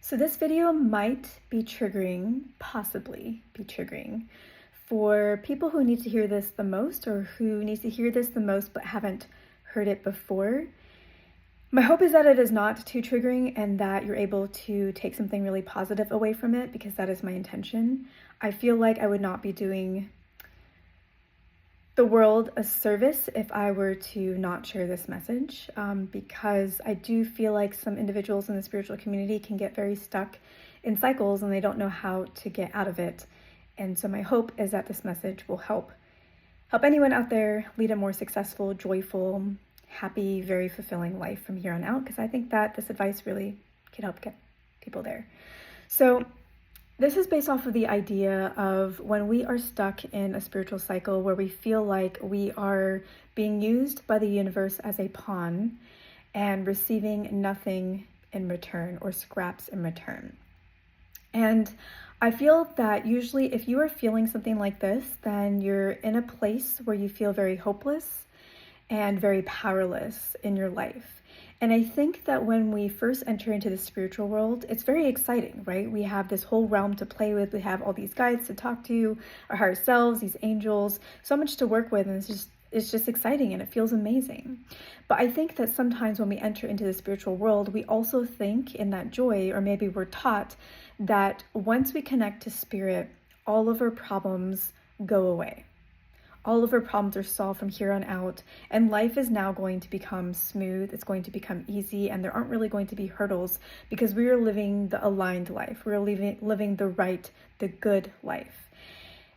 So this video might be triggering, possibly be triggering, for people who need to hear this the most or who need to hear this the most but haven't heard it before. My hope is that it is not too triggering and that you're able to take something really positive away from it, because that is my intention. I feel like I would not be doing the world a service if I were to not share this message, because I do feel like some individuals in the spiritual community can get very stuck in cycles and they don't know how to get out of it. And so my hope is that this message will help anyone out there lead a more successful, joyful, happy, very fulfilling life from here on out, because I think that this advice really can help get people there. So this is based off of the idea of when we are stuck in a spiritual cycle where we feel like we are being used by the universe as a pawn and receiving nothing in return or scraps in return. And I feel that usually if you are feeling something like this, then you're in a place where you feel very hopeless and very powerless in your life. And I think that when we first enter into the spiritual world, it's very exciting, right? We have this whole realm to play with. We have all these guides to talk to, our higher selves, these angels, so much to work with. And it's just exciting and it feels amazing. But I think that sometimes when we enter into the spiritual world, we also think in that joy, or maybe we're taught that once we connect to spirit, all of our problems go away. All of our problems are solved from here on out, and life is now going to become smooth, it's going to become easy, and there aren't really going to be hurdles because we are living the aligned life. We're living the right, the good life.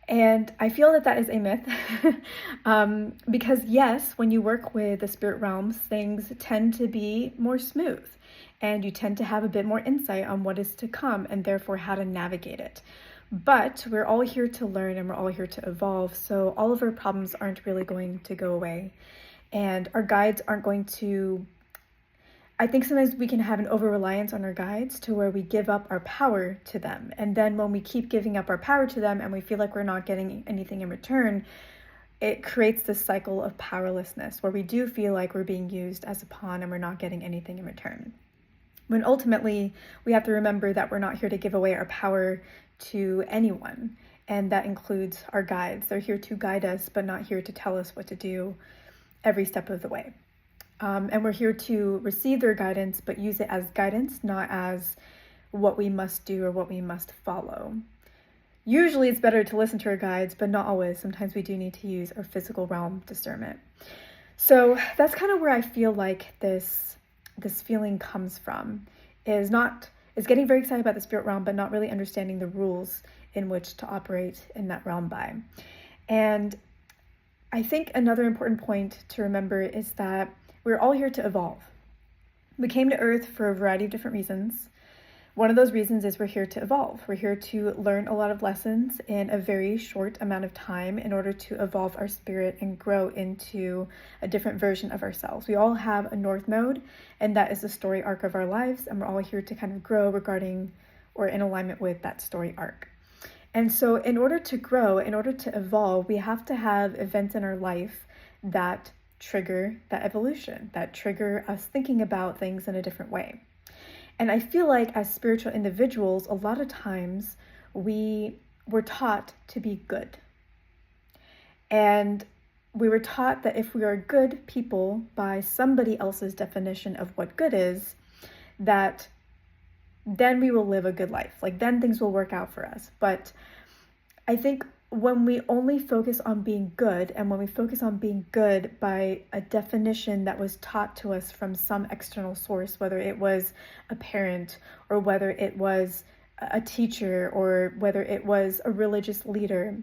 And I feel that that is a myth because yes, when you work with the spirit realms, things tend to be more smooth and you tend to have a bit more insight on what is to come and therefore how to navigate it. But we're all here to learn and we're all here to evolve. So all of our problems aren't really going to go away. And our guides aren't going to, I think sometimes we can have an over-reliance on our guides to where we give up our power to them. And then when we keep giving up our power to them and we feel like we're not getting anything in return, it creates this cycle of powerlessness where we do feel like we're being used as a pawn and we're not getting anything in return. When ultimately we have to remember that we're not here to give away our power to anyone, and that includes our guides. They're here to guide us, but not here to tell us what to do every step of the way. And we're here to receive their guidance, but use it as guidance, not as what we must do or what we must follow. Usually it's better to listen to our guides, but not always. Sometimes we do need to use our physical realm discernment. So that's kind of where I feel like this feeling comes from, is getting very excited about the spirit realm, but not really understanding the rules in which to operate in that realm by. And I think another important point to remember is that we're all here to evolve. We came to Earth for a variety of different reasons. One of those reasons is we're here to evolve. We're here to learn a lot of lessons in a very short amount of time in order to evolve our spirit and grow into a different version of ourselves. We all have a North Node, and that is the story arc of our lives, and we're all here to kind of grow regarding or in alignment with that story arc. And so in order to grow, in order to evolve, we have to have events in our life that trigger that evolution, that trigger us thinking about things in a different way. And I feel like as spiritual individuals, a lot of times we were taught to be good. And we were taught that if we are good people by somebody else's definition of what good is, that then we will live a good life. Like then things will work out for us. But I think when we only focus on being good, and when we focus on being good by a definition that was taught to us from some external source, whether it was a parent or whether it was a teacher or whether it was a religious leader,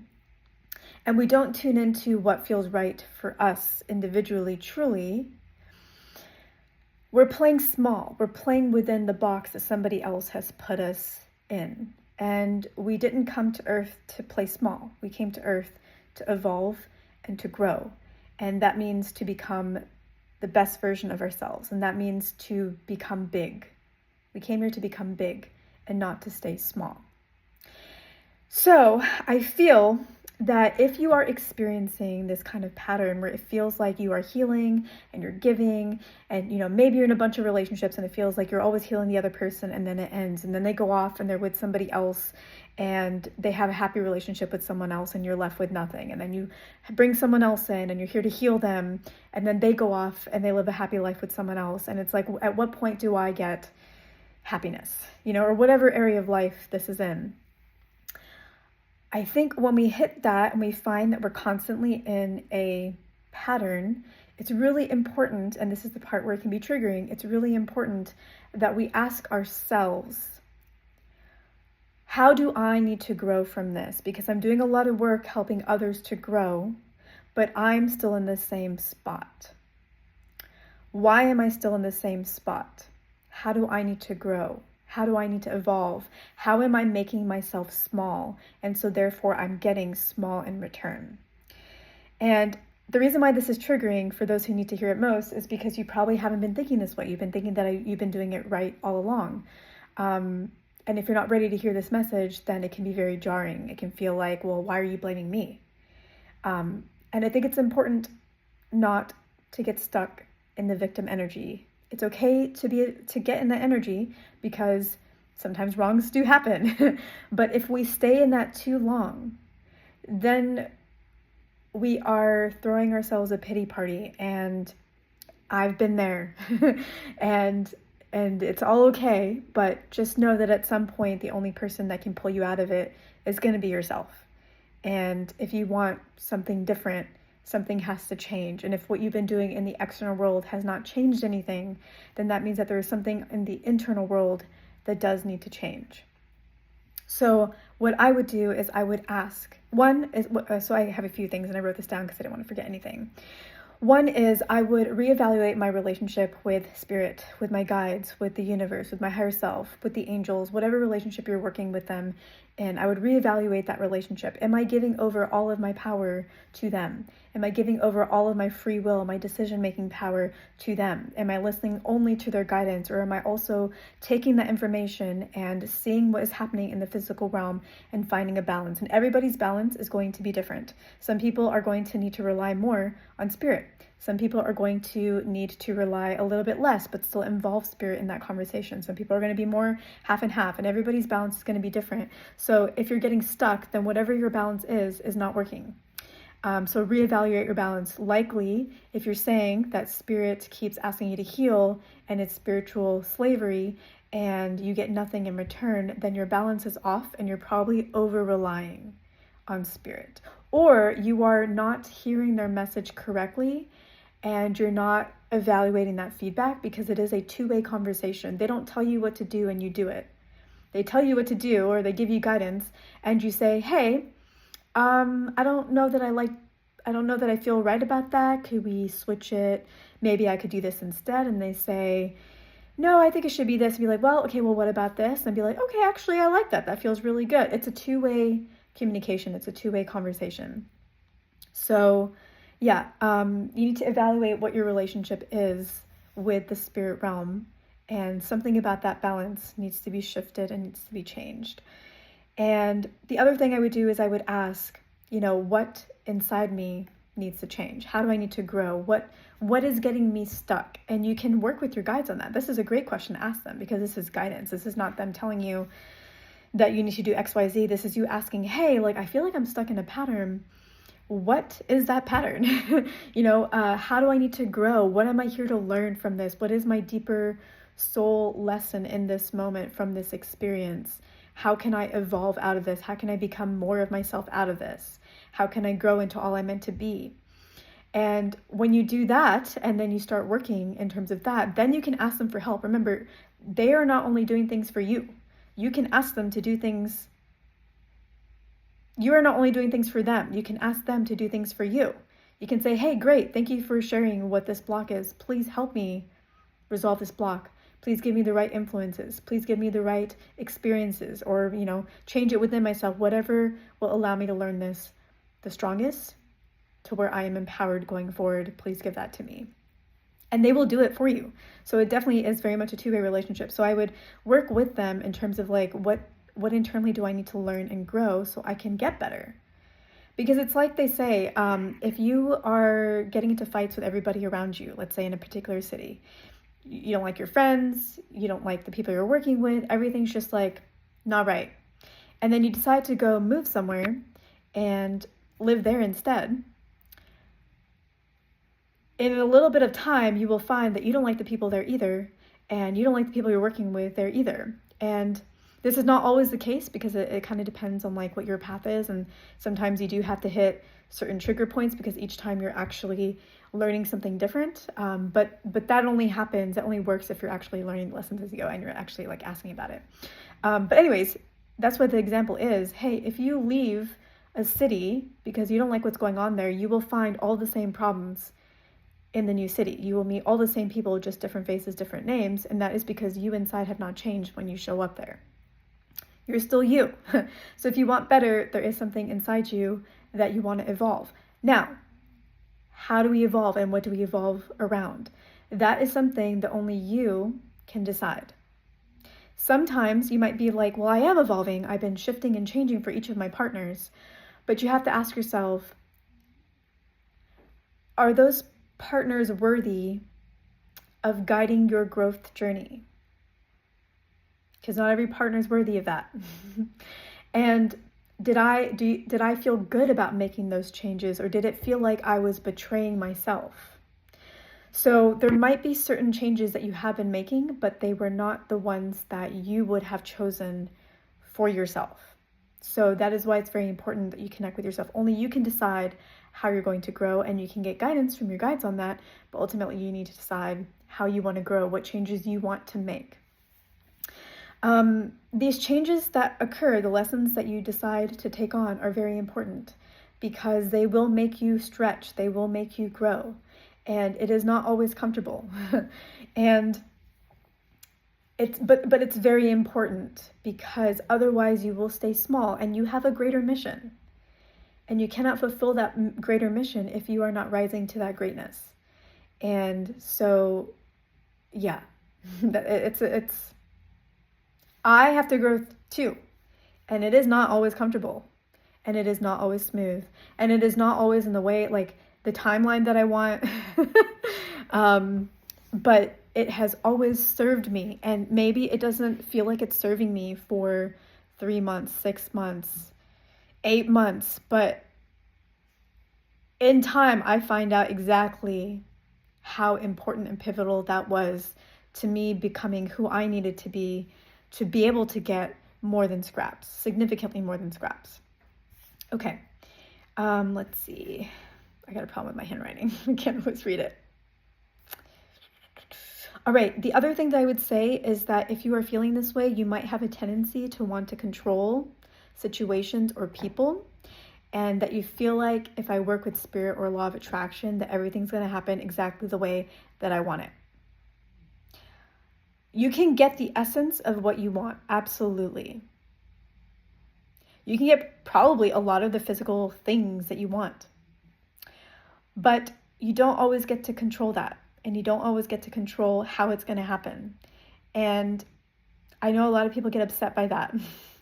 and we don't tune into what feels right for us individually, truly, we're playing small. We're playing within the box that somebody else has put us in. And we didn't come to Earth to play small. We came to Earth to evolve and to grow. And that means to become the best version of ourselves. And that means to become big. We came here to become big and not to stay small. So I feel that if you are experiencing this kind of pattern where it feels like you are healing and you're giving, and maybe you're in a bunch of relationships and it feels like you're always healing the other person, and then it ends, and then they go off and they're with somebody else and they have a happy relationship with someone else and you're left with nothing, and then you bring someone else in and you're here to heal them, and then they go off and they live a happy life with someone else, and it's like, at what point do I get happiness, or whatever area of life this is in? I think when we hit that and we find that we're constantly in a pattern, it's really important, and this is the part where it can be triggering, it's really important that we ask ourselves, how do I need to grow from this? Because I'm doing a lot of work helping others to grow, but I'm still in the same spot. Why am I still in the same spot? How do I need to grow? How do I need to evolve? How am I making myself small? And so therefore I'm getting small in return. And the reason why this is triggering for those who need to hear it most is because you probably haven't been thinking this way. You've been thinking that you've been doing it right all along. And if you're not ready to hear this message, then it can be very jarring. It can feel like, well, why are you blaming me? And I think it's important not to get stuck in the victim energy. It's okay to get in that energy, because sometimes wrongs do happen. But if we stay in that too long, then we are throwing ourselves a pity party. And I've been there. and it's all okay, but just know that at some point the only person that can pull you out of it is going to be yourself. And if you want something different, something has to change. And if what you've been doing in the external world has not changed anything, then that means that there is something in the internal world that does need to change. So what I would do is I would ask, so I have a few things and I wrote this down because I didn't want to forget anything. One is I would reevaluate my relationship with spirit, with my guides, with the universe, with my higher self, with the angels, whatever relationship you're working with them in. I would reevaluate that relationship. Am I giving over all of my power to them? Am I giving over all of my free will, my decision-making power to them? Am I listening only to their guidance, or am I also taking that information and seeing what is happening in the physical realm and finding a balance? And everybody's balance is going to be different. Some people are going to need to rely more on spirit. Some people are going to need to rely a little bit less, but still involve spirit in that conversation. Some people are going to be more half and half, and everybody's balance is going to be different. So if you're getting stuck, then whatever your balance is not working. So reevaluate your balance. Likely, if you're saying that spirit keeps asking you to heal and it's spiritual slavery and you get nothing in return, then your balance is off and you're probably over-relying on spirit. Or you are not hearing their message correctly and you're not evaluating that feedback, because it is a two-way conversation. They don't tell you what to do and you do it. They tell you what to do, or they give you guidance and you say, hey, I don't know that I feel right about that. Could we switch it? Maybe I could do this instead. And they say, no, I think it should be this. And be like, well, okay, well, what about this? And be like, okay, actually, I like that. That feels really good. It's a two-way communication. It's a two-way conversation. So yeah, you need to evaluate what your relationship is with the spirit realm, and something about that balance needs to be shifted and needs to be changed. And the other thing I would do is I would ask, what inside me needs to change? How do I need to grow? What is getting me stuck? And you can work with your guides on that. This is a great question to ask them, because this is guidance. This is not them telling you that you need to do X, Y, Z. This is you asking, hey, I feel like I'm stuck in a pattern. What is that pattern? How do I need to grow? What am I here to learn from this? What is my deeper soul lesson in this moment from this experience? How can I evolve out of this? How can I become more of myself out of this? How can I grow into all I'm meant to be? And when you do that, and then you start working in terms of that, then you can ask them for help. Remember, they are not only doing things for you. You can ask them to do things. You are not only doing things for them. You can ask them to do things for you. You can say, hey, great, thank you for sharing what this block is. Please help me resolve this block. Please give me the right influences. Please give me the right experiences, or, change it within myself, whatever will allow me to learn this the strongest, to where I am empowered going forward. Please give that to me. And they will do it for you. So it definitely is very much a two-way relationship. So I would work with them in terms of what internally do I need to learn and grow so I can get better? Because it's like they say, if you are getting into fights with everybody around you, let's say in a particular city, you don't like your friends, you don't like the people you're working with, everything's just like not right. And then you decide to go move somewhere and live there instead. In a little bit of time, you will find that you don't like the people there either, and you don't like the people you're working with there either. And this is not always the case because it kind of depends on like what your path is, and sometimes you do have to hit certain trigger points because each time you're actually learning something different. But that only works if you're actually learning lessons as you go and you're actually like asking about it. But anyways, that's what the example is. Hey, if you leave a city because you don't like what's going on there, you will find all the same problems in the new city. You will meet all the same people, just different faces, different names, and that is because you inside have not changed when you show up there. You're still you. So if you want better, there is something inside you that you want to evolve. Now, how do we evolve and what do we evolve around? That is something that only you can decide. Sometimes you might be like, well, I am evolving. I've been shifting and changing for each of my partners. But you have to ask yourself, are those partners worthy of guiding your growth journey? Because not every partner is worthy of that. And did I feel good about making those changes, or did it feel like I was betraying myself? So there might be certain changes that you have been making, but they were not the ones that you would have chosen for yourself. So that is why it's very important that you connect with yourself. Only you can decide how you're going to grow, and you can get guidance from your guides on that, but ultimately you need to decide how you want to grow, what changes you want to make. These changes that occur, the lessons that you decide to take on, are very important because they will make you stretch, they will make you grow, and it is not always comfortable. And it's very important because otherwise you will stay small, and you have a greater mission. And you cannot fulfill that greater mission if you are not rising to that greatness. And so, yeah, I have to grow too. And it is not always comfortable. And it is not always smooth. And it is not always in the way, like the timeline that I want. But it has always served me. And maybe it doesn't feel like it's serving me for 3 months, 6 months, 8 months. But in time, I find out exactly how important and pivotal that was to me becoming who I needed to be able to get more than scraps, significantly more than scraps. Okay, let's see. I got a problem with my handwriting. I can't always read it. All right, the other thing that I would say is that if you are feeling this way, you might have a tendency to want to control situations or people, and that you feel like if I work with spirit or law of attraction, that everything's going to happen exactly the way that I want it. You can get the essence of what you want, absolutely. You can get probably a lot of the physical things that you want. But you don't always get to control that. And you don't always get to control how it's going to happen. And I know a lot of people get upset by that.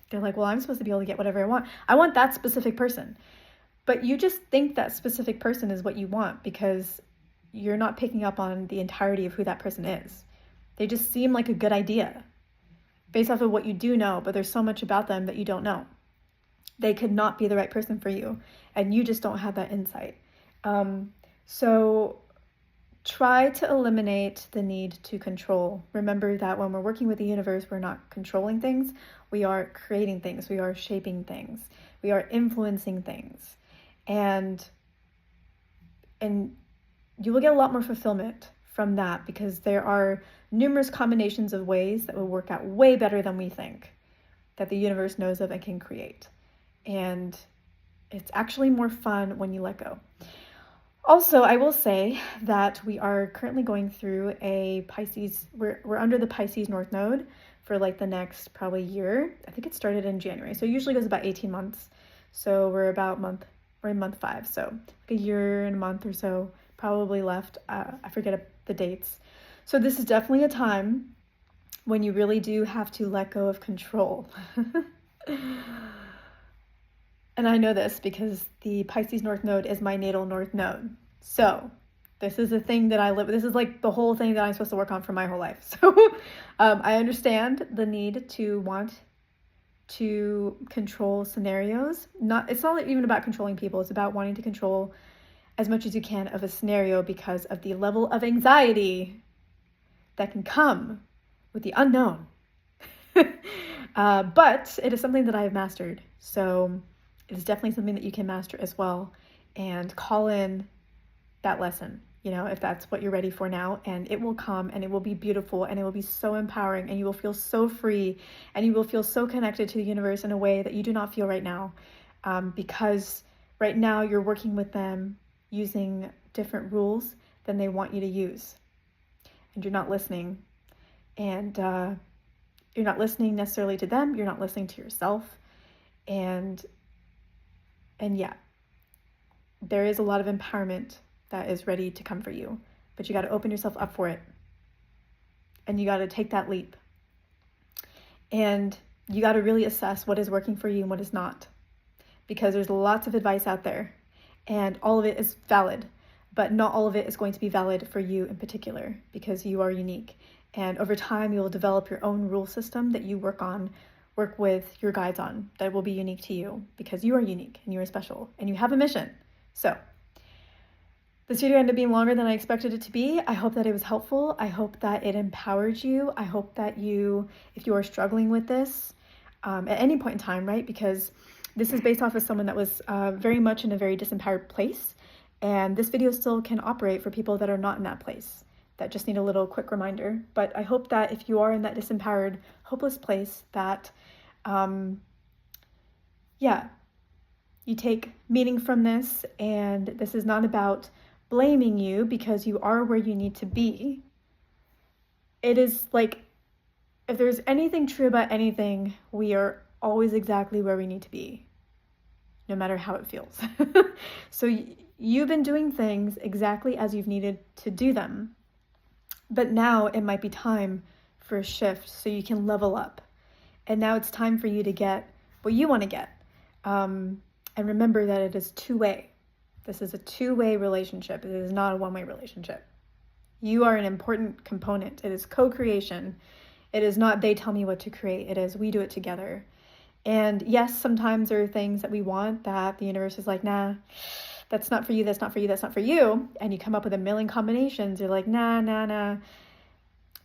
They're like, well, I'm supposed to be able to get whatever I want. I want that specific person. But you just think that specific person is what you want because you're not picking up on the entirety of who that person is. They just seem like a good idea based off of what you do know, but there's so much about them that you don't know. They could not be the right person for you, and you just don't have that insight. So try to eliminate the need to control. Remember that when we're working with the universe, we're not controlling things. We are creating things. We are shaping things. We are influencing things. And you will get a lot more fulfillment from that because there are numerous combinations of ways that will work out way better than we think that the universe knows of and can create. And it's actually more fun when you let go. Also, I will say that we are currently going through a Pisces, we're under the Pisces North Node for like the next probably year. I think it started in January. So it usually goes about 18 months. So we're in month 5. So like a year and a month or so probably left. I forget the dates. So this is definitely a time when you really do have to let go of control. And I know this because the Pisces North Node is my natal North Node. So this is the thing that I live with. This is like the whole thing that I'm supposed to work on for my whole life. So I understand the need to want to control scenarios. It's not even about controlling people. It's about wanting to control as much as you can of a scenario because of the level of anxiety that can come with the unknown. But it is something that I have mastered. So it is definitely something that you can master as well, and call in that lesson, if that's what you're ready for now, and it will come and it will be beautiful and it will be so empowering and you will feel so free and you will feel so connected to the universe in a way that you do not feel right now, because right now you're working with them using different rules than they want you to use, and you're not listening, and you're not listening necessarily to them, you're not listening to yourself, and yeah, there is a lot of empowerment that is ready to come for you, but you got to open yourself up for it, and you got to take that leap, and you got to really assess what is working for you and what is not, because there's lots of advice out there, and all of it is valid, but not all of it is going to be valid for you in particular, because you are unique, and over time you'll develop your own rule system that you work with your guides on, that will be unique to you, because you are unique and you are special and you have a mission. So this video ended up being longer than I expected it to be. I hope that it was helpful. I hope that it empowered you. I hope that if you are struggling with this at any point in time, right? Because this is based off of someone that was very much in a very disempowered place. And this video still can operate for people that are not in that place, that just need a little quick reminder. But I hope that if you are in that disempowered, hopeless place, that you take meaning from this, and this is not about blaming you because you are where you need to be. It is like, if there's anything true about anything, we are always exactly where we need to be, no matter how it feels. So you've been doing things exactly as you've needed to do them, but now it might be time for a shift so you can level up. And now it's time for you to get what you want to get. And remember that it is two-way. This is a two-way relationship. It is not a one-way relationship. You are an important component. It is co-creation. It is not they tell me what to create. It is we do it together. And yes, sometimes there are things that we want that the universe is like, nah, that's not for you, that's not for you, that's not for you. And you come up with a million combinations. You're like, nah.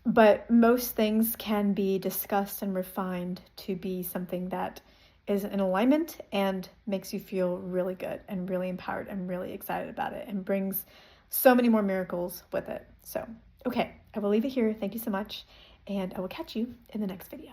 But most things can be discussed and refined to be something that is in alignment and makes you feel really good and really empowered and really excited about it, and brings so many more miracles with it. So, okay, I will leave it here. Thank you so much, and I will catch you in the next video.